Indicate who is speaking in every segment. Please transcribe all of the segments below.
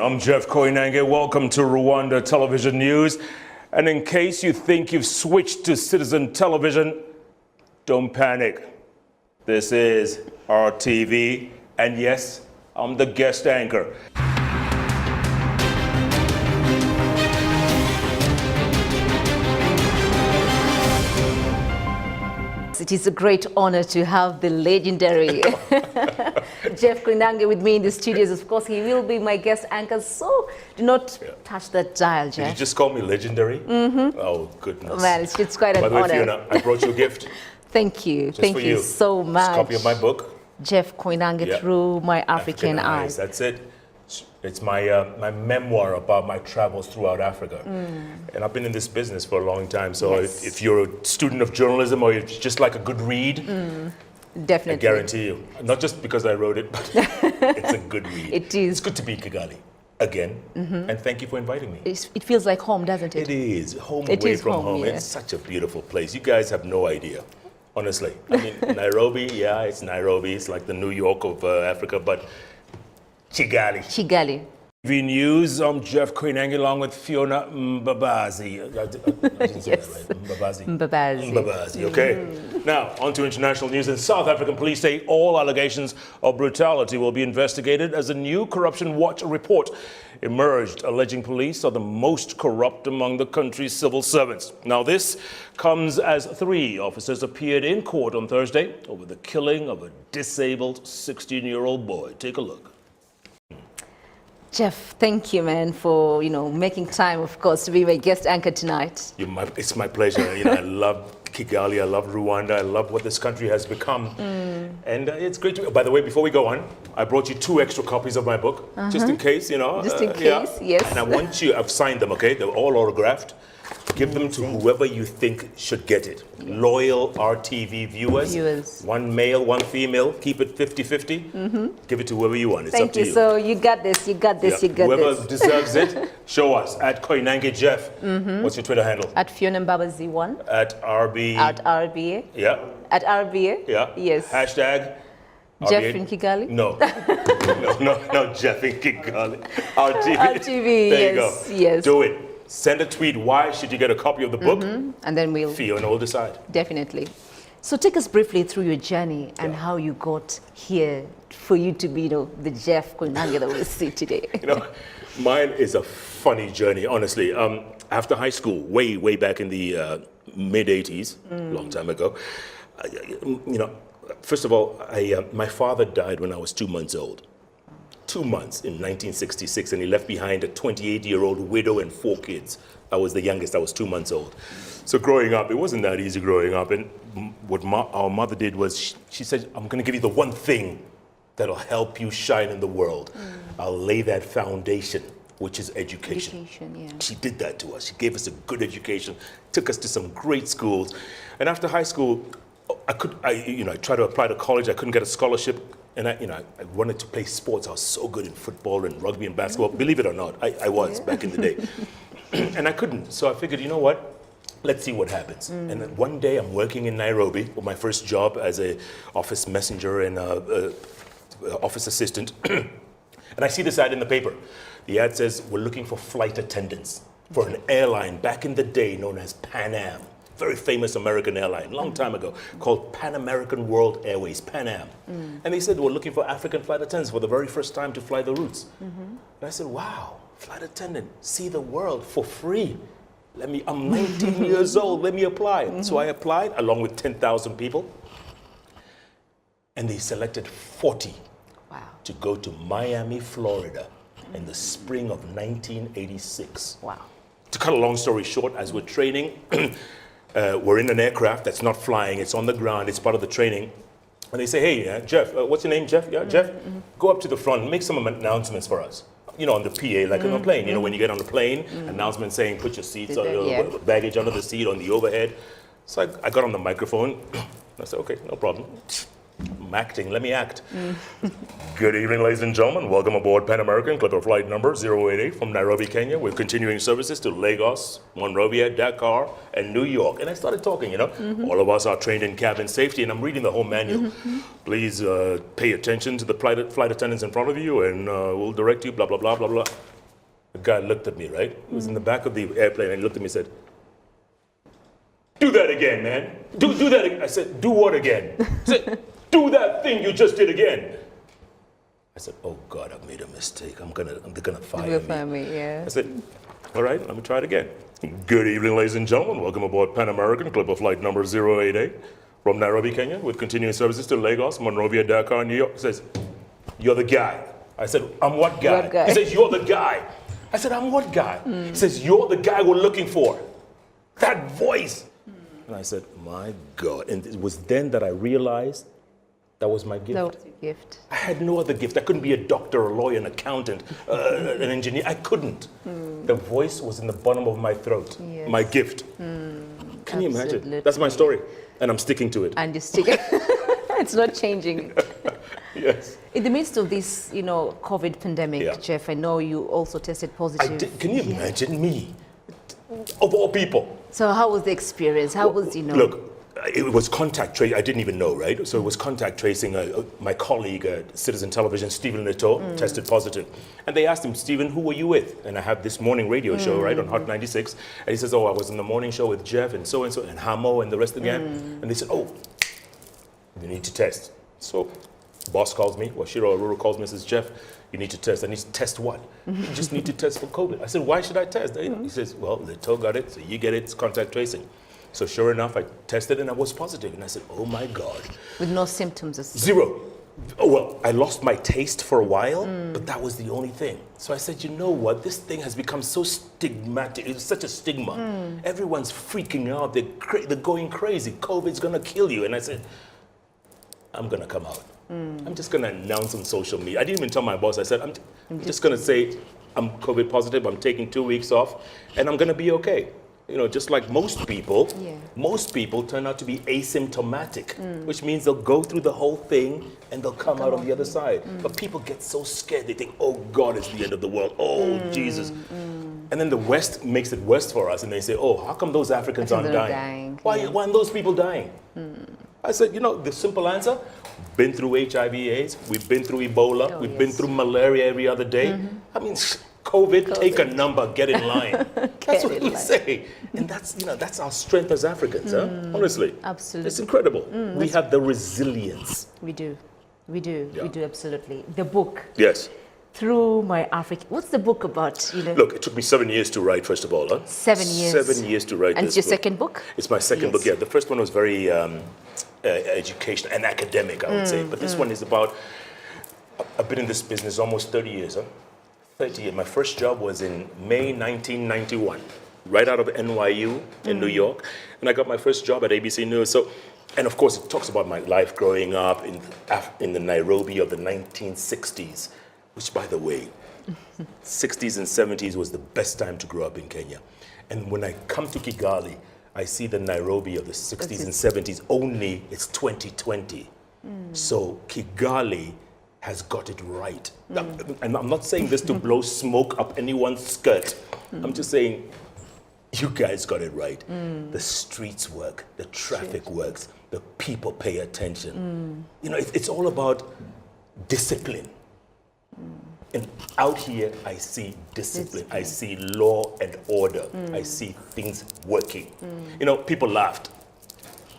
Speaker 1: I'm Jeff Koinange. Welcome to Rwanda Television News. And in case you think you've switched to Citizen Television, don't panic. This is our TV, and yes, I'm the guest anchor.
Speaker 2: It is a great honor to have the legendary Jeff Koinange with me in the studios. Of course, he will be my guest anchor, so do not touch that dial, Jeff.
Speaker 1: Did you just call me legendary? Mm-hmm. Oh, goodness.
Speaker 2: Well, it's quite an honor.
Speaker 1: By the way, Fiona, I brought you a gift.
Speaker 2: Thank you.
Speaker 1: Just
Speaker 2: Thank
Speaker 1: for
Speaker 2: you so much.
Speaker 1: It's a copy of my book.
Speaker 2: Jeff Koinange Through My African Eyes.
Speaker 1: That's it. It's my my memoir about my travels throughout Africa. And I've been in this business for a long time, so if you're a student of journalism or you just like a good read,
Speaker 2: definitely.
Speaker 1: I guarantee you, not just because I wrote it, but it's a good read.
Speaker 2: It is.
Speaker 1: It's good to be in Kigali again, and thank you for inviting me.
Speaker 2: It feels like home, doesn't it?
Speaker 1: It is. Home
Speaker 2: It
Speaker 1: away
Speaker 2: is
Speaker 1: from
Speaker 2: home,
Speaker 1: home.
Speaker 2: yeah.
Speaker 1: It's such a beautiful place. You guys have no idea. Honestly, I mean, Nairobi, yeah, it's Nairobi. It's like the New York of Africa, but Kigali.
Speaker 2: Kigali.
Speaker 1: TV News, I'm Jeff Koinange along with Fiona Mbabazi. I didn't say that right. Mbabazi.
Speaker 2: Mbabazi.
Speaker 1: Mbabazi, okay. Now, on to international news. In South African police say all allegations of brutality will be investigated as a new Corruption Watch report emerged, alleging police are the most corrupt among the country's civil servants. Now, this comes as 3 officers appeared in court on Thursday over the killing of a disabled 16-year-old boy. Take a look.
Speaker 2: Jeff, thank you, man, for making time, of course, to be my guest anchor tonight.
Speaker 1: It's my pleasure. I love Kigali, I love Rwanda, I love what this country has become, and it's great to. By the way, before we go on, I brought you 2 extra copies of my book, just in case,
Speaker 2: Just in case, yes.
Speaker 1: And I want you. I've signed them. Okay, they're all autographed. Give them to whoever you think should get it. Loyal RTV viewers. 1 male, 1 female. Keep it 50-50. Give it to whoever you want. It's up to you.
Speaker 2: Thank you. So you got this. You got this. You got
Speaker 1: whoever
Speaker 2: this.
Speaker 1: deserves it, show us at Koinange Jeff. What's your Twitter handle?
Speaker 2: At Fiona Mbabazi 1.
Speaker 1: At RB.
Speaker 2: At RBA.
Speaker 1: Yeah.
Speaker 2: At RBA.
Speaker 1: Yeah.
Speaker 2: Yes.
Speaker 1: Hashtag.
Speaker 2: Jeff
Speaker 1: RBA?
Speaker 2: in Kigali.
Speaker 1: No. no, Jeff in Kigali. RTV.
Speaker 2: RTV.
Speaker 1: There
Speaker 2: Yes.
Speaker 1: you go.
Speaker 2: Yes.
Speaker 1: Do it. Send a tweet. Why should you get a copy of the book?
Speaker 2: And then we'll
Speaker 1: Fiona will decide.
Speaker 2: definitely. So take us briefly through your journey and how you got here for you to be, the Jeff Koinange that we see today.
Speaker 1: Mine is a funny journey, honestly. After high school, way back in the mid 80s, long time ago, first of all, my father died when I was 2 months old. 2 months in 1966, and he left behind a 28-year-old widow and 4 kids. I was the youngest. I was 2 months old. So growing up, it wasn't that easy growing up. And what our mother did was she said, I'm going to give you the one thing that'll help you shine in the world. I'll lay that foundation, which is education. She did that to us. She gave us a good education, took us to some great schools. And after high school, I tried to apply to college. I couldn't get a scholarship. And I wanted to play sports. I was so good in football and rugby and basketball. Believe it or not, I was back in the day. And I couldn't. So I figured, you know what? Let's see what happens. And then one day I'm working in Nairobi with my first job as a office messenger and office assistant. And I see this ad in the paper. The ad says, we're looking for flight attendants for an airline back in the day known as Pan Am. Very famous American airline, long time ago, called Pan American World Airways, Pan Am. And they said, we're looking for African flight attendants for the very first time to fly the routes. And I said, wow, flight attendant, see the world for free. I'm 19 years old, let me apply. So I applied along with 10,000 people. And they selected 40 to go to Miami, Florida in the spring of 1986.
Speaker 2: Wow.
Speaker 1: To cut a long story short, as we're training, we're in an aircraft that's not flying, it's on the ground, it's part of the training. And they say, hey, Jeff, what's your name, Jeff? Yeah, Jeff, go up to the front, make some announcements for us. On the PA, like on a plane. When you get on the plane, announcement saying, put your seats on your baggage under the seat, on the overhead. So I got on the microphone. I said, okay, no problem. I'm acting, let me act. Good evening, ladies and gentlemen. Welcome aboard Pan American, Clipper flight number 088 from Nairobi, Kenya. We're continuing services to Lagos, Monrovia, Dakar, and New York. And I started talking, all of us are trained in cabin safety, and I'm reading the whole manual. Please pay attention to the flight attendants in front of you, and we'll direct you, blah, blah, blah, blah, blah. The guy looked at me, right? He was in the back of the airplane and he looked at me and said, do that again, man. Do that again. I said, do what again? He said, do that thing you just did again. I said, oh God, I've made a mistake. they're gonna fire me.
Speaker 2: Yeah.
Speaker 1: I said, all right, let me try it again. Good evening, ladies and gentlemen. Welcome aboard Pan American, clip of flight number 088 from Nairobi, Kenya, with continuing services to Lagos, Monrovia, Dakar, New York. He says, you're the guy. I said, I'm what guy?
Speaker 2: What guy?
Speaker 1: He says, you're the guy. I said, I'm what guy? He says, you're the guy we're looking for. That voice. And I said, my God. And it was then that I realized that was my gift.
Speaker 2: That was your gift.
Speaker 1: I had no other gift. I couldn't be a doctor, a lawyer, an accountant, an engineer. I couldn't. The voice was in the bottom of my throat. Yes. My gift. Can you imagine? That's my story. And I'm sticking to it.
Speaker 2: And you're sticking. It's not changing.
Speaker 1: Yes.
Speaker 2: In the midst of this, COVID pandemic, Jeff, I know you also tested positive.
Speaker 1: I did. Can you imagine me? Of all people.
Speaker 2: So how was the experience? How was,
Speaker 1: Look, it was contact tracing. I didn't even know, right? So it was contact tracing. My colleague at Citizen Television, Stephen Leto, tested positive. And they asked him, Stephen, who were you with? And I have this morning radio show, right, on Hot 96. And he says, oh, I was in the morning show with Jeff and so, and Hamo and the rest of the gang. And they said, oh, you need to test. So boss calls me, Shiro Aruru calls me and says, Jeff, you need to test. I need to test what? You just need to test for COVID. I said, why should I test? He says, well, Leto got it, so you get it, it's contact tracing. So sure enough, I tested and I was positive. And I said, oh my God.
Speaker 2: With no symptoms?
Speaker 1: Zero. Oh, well, I lost my taste for a while, but that was the only thing. So I said, you know what? This thing has become so stigmatic. It's such a stigma. Everyone's freaking out. They're going crazy. COVID's going to kill you. And I said, I'm going to come out. I'm just going to announce on social media. I didn't even tell my boss. I said, I'm just going to say I'm COVID positive. I'm taking 2 weeks off and I'm going to be okay. Just like most people turn out to be asymptomatic, which means they'll go through the whole thing and they'll come out on the other side. But people get so scared. They think, oh God, it's the end of the world. Oh, Jesus. And then the West makes it worse for us. And they say, oh, how come those Africans aren't dying? Why aren't those people dying? I said, the simple answer, been through HIV/AIDS, we've been through Ebola, we've been through malaria every other day. I mean, COVID, take a number, get in line. That's what we say. And that's our strength as Africans, honestly.
Speaker 2: Absolutely.
Speaker 1: It's incredible. We have the resilience.
Speaker 2: We do. We do, absolutely. The book.
Speaker 1: Yes.
Speaker 2: Through My Africa. What's the book about?
Speaker 1: Look, it took me 7 years to write, first of all.
Speaker 2: 7 years.
Speaker 1: 7 years to write
Speaker 2: and
Speaker 1: this
Speaker 2: it's your
Speaker 1: book.
Speaker 2: second book?
Speaker 1: It's my second book, yeah. The first one was very educational and academic, I would say. But this one is about, I've been in this business almost 30 years. 30 years. My first job was in May 1991, right out of NYU in New York. And I got my first job at ABC News. So, and of course, it talks about my life growing up in the Nairobi of the 1960s, which, by the way, 60s and 70s was the best time to grow up in Kenya. And when I come to Kigali, I see the Nairobi of the 60s and 70s, only it's 2020. So Kigali has got it right. And I'm not saying this to blow smoke up anyone's skirt. I'm just saying, you guys got it right. The streets work, the traffic works, the people pay attention. It's all about discipline. And out here, I see discipline. I see law and order. I see things working. People laughed.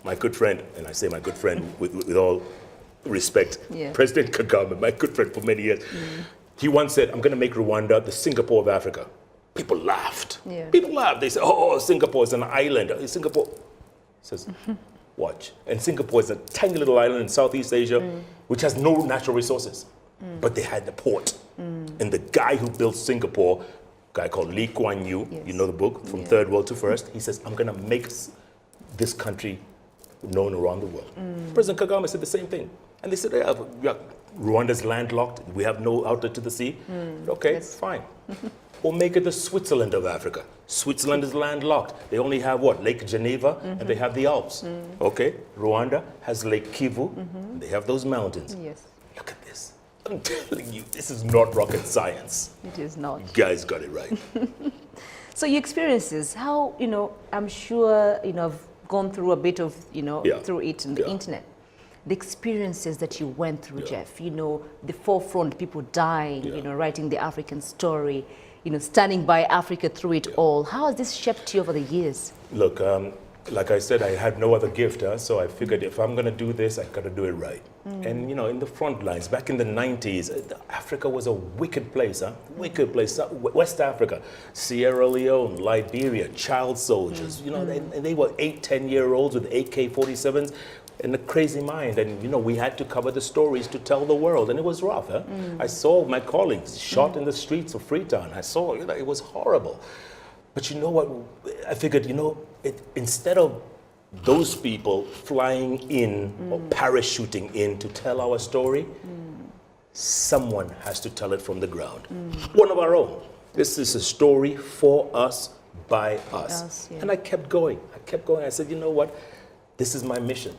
Speaker 1: My good friend, and I say my good friend with all respect, President Kagame, my good friend for many years, he once said, I'm going to make Rwanda the Singapore of Africa. People laughed. People laughed. They said, oh, Singapore is an island. Singapore. He says, watch. And Singapore is a tiny little island in Southeast Asia, which has no natural resources. But they had the port. And the guy who built Singapore, a guy called Lee Kuan Yew, you know the book, From Third World to First, he says, I'm going to make this country known around the world. President Kagame said the same thing. And they said, Rwanda's landlocked. We have no outlet to the sea. Okay, fine. We'll make it the Switzerland of Africa. Switzerland is landlocked. They only have what? Lake Geneva, and they have the Alps. Okay, Rwanda has Lake Kivu, and they have those mountains. Look at this. I'm telling you, this is not rocket science.
Speaker 2: It is not.
Speaker 1: You guys got it right.
Speaker 2: So your experiences, how, I'm sure, I've gone through a bit of, through it on the internet. The experiences that you went through, Jeff, the forefront, people dying, writing the African story, standing by Africa through it all. How has this shaped you over the years?
Speaker 1: Look, like I said, I had no other gift, so I figured if I'm going to do this, I got to do it right. And, in the front lines, back in the 90s, Africa was a wicked place, wicked place. West Africa, Sierra Leone, Liberia, child soldiers, and they were 8, 10-year-olds with AK-47s and a crazy mind. And, we had to cover the stories to tell the world, and it was rough. I saw my colleagues shot in the streets of Freetown. I saw, it was horrible. But you know what? I figured, instead of those people flying in or parachuting in to tell our story, someone has to tell it from the ground. One of our own. This is a story for us, by us. And I kept going. I said, you know what? This is my mission.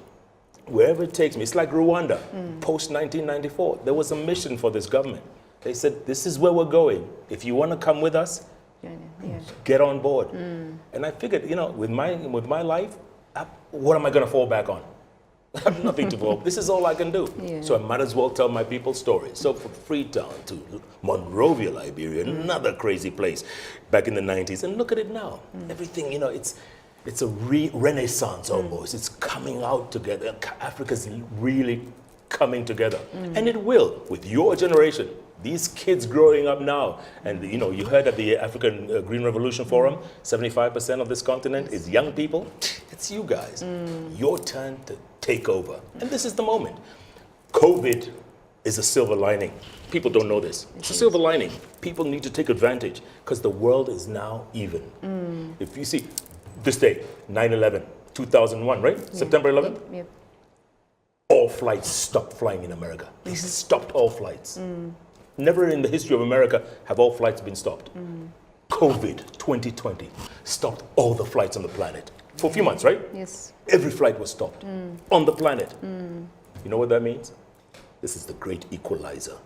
Speaker 1: Wherever it takes me. It's like Rwanda, post-1994. There was a mission for this government. They said, this is where we're going. If you want to come with us, get on board. And I figured, with my life, what am I going to fall back on? I have nothing to fall. This is all I can do. So I might as well tell my people stories. So from Freetown to Monrovia, Liberia, another crazy place back in the 90s. And look at it now. Everything, it's a renaissance almost. It's coming out together. Africa's really coming together. And it will, with your generation. These kids growing up now, and you heard at the African Green Revolution Forum, 75% of this continent is young people. It's you guys. Your turn to take over. And this is the moment. COVID is a silver lining. People don't know this. It's a silver lining. People need to take advantage because the world is now even. If you see this day, 9/11, 2001, right? September 11th?
Speaker 2: Yep.
Speaker 1: All flights stopped flying in America. They stopped all flights. Never in the history of America have all flights been stopped. COVID 2020 stopped all the flights on the planet. For a few months, right?
Speaker 2: Yes.
Speaker 1: Every flight was stopped on the planet. You know what that means? This is the great equalizer.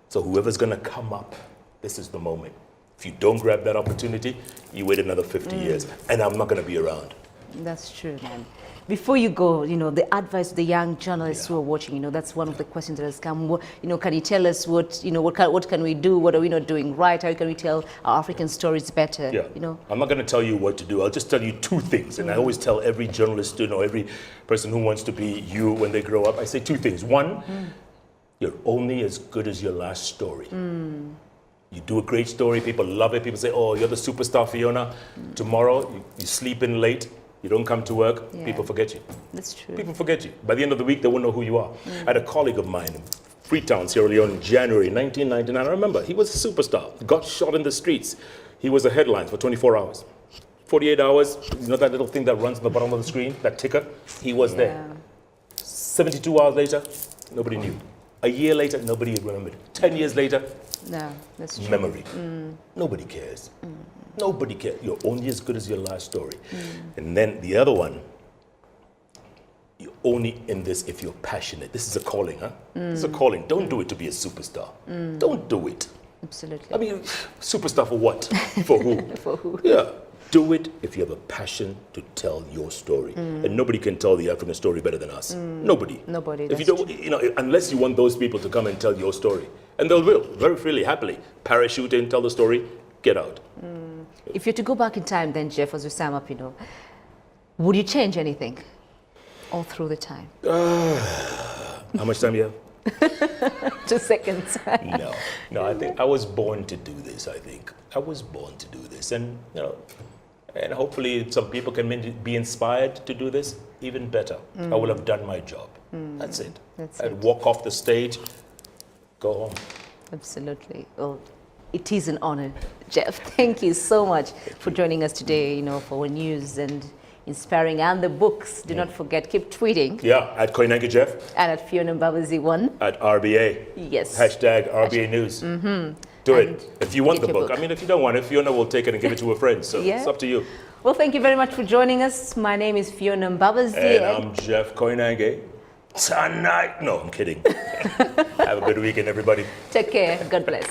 Speaker 1: So whoever's going to come up, this is the moment. If you don't grab that opportunity, you wait another 50 years, and I'm not going to be around.
Speaker 2: That's true, man. Before you go, the advice to the young journalists who are watching, that's one of the questions that has come. Can you tell us what can we do? What are we not doing right? How can we tell our African stories better?
Speaker 1: I'm not going to tell you what to do. I'll just tell you two things. And I always tell every journalist, every person who wants to be you when they grow up, I say two things. One, you're only as good as your last story. You do a great story, people love it. People say, oh, you're the superstar, Fiona. Tomorrow, you sleep in late. You don't come to work, people forget you.
Speaker 2: That's true.
Speaker 1: People forget you. By the end of the week, they won't know who you are. I had a colleague of mine in Freetown, Sierra Leone, in January 1999. I remember, he was a superstar. Got shot in the streets. He was a headline for 24 hours. 48 hours, that little thing that runs on the bottom of the screen, that ticker? He was there. 72 hours later, nobody knew. A year later, nobody remembered. 10 years later,
Speaker 2: that's true.
Speaker 1: Memory. Nobody cares. Nobody cares. You're only as good as your last story. And then the other one, you're only in this if you're passionate. This is a calling, This is a calling. Don't do it to be a superstar. Don't do it.
Speaker 2: Absolutely.
Speaker 1: I mean, superstar for what? For who?
Speaker 2: For who?
Speaker 1: Yeah. Do it if you have a passion to tell your story. And nobody can tell the African story better than us. Nobody.
Speaker 2: Nobody.
Speaker 1: If you don't, unless you want those people to come and tell your story. And they will, very freely, happily. Parachute in, tell the story, get out.
Speaker 2: If you're to go back in time then, Jeff, as we sum up, would you change anything all through the time?
Speaker 1: How much time you have?
Speaker 2: 2 seconds.
Speaker 1: No, I think I was born to do this, I think. I was born to do this. And, and hopefully some people can be inspired to do this even better. I will have done my job. That's it. I'd walk off the stage, go home.
Speaker 2: Absolutely. Well, it is an honor, Jeff. Thank you so much for joining us today, for our news and inspiring and the books. Do not forget, keep tweeting.
Speaker 1: Yeah, at Koinange Jeff.
Speaker 2: And at Fiona Mbabazi 1.
Speaker 1: At RBA.
Speaker 2: Yes.
Speaker 1: Hashtag RBA News. Do it. If you want the book. I mean, if you don't want it, Fiona will take it and give it to a friend. So it's up to you.
Speaker 2: Well, thank you very much for joining us. My name is Fiona Mbabazi.
Speaker 1: And I'm Jeff Koinange. Tonight. No, I'm kidding. Have a good weekend, everybody.
Speaker 2: Take care. God bless.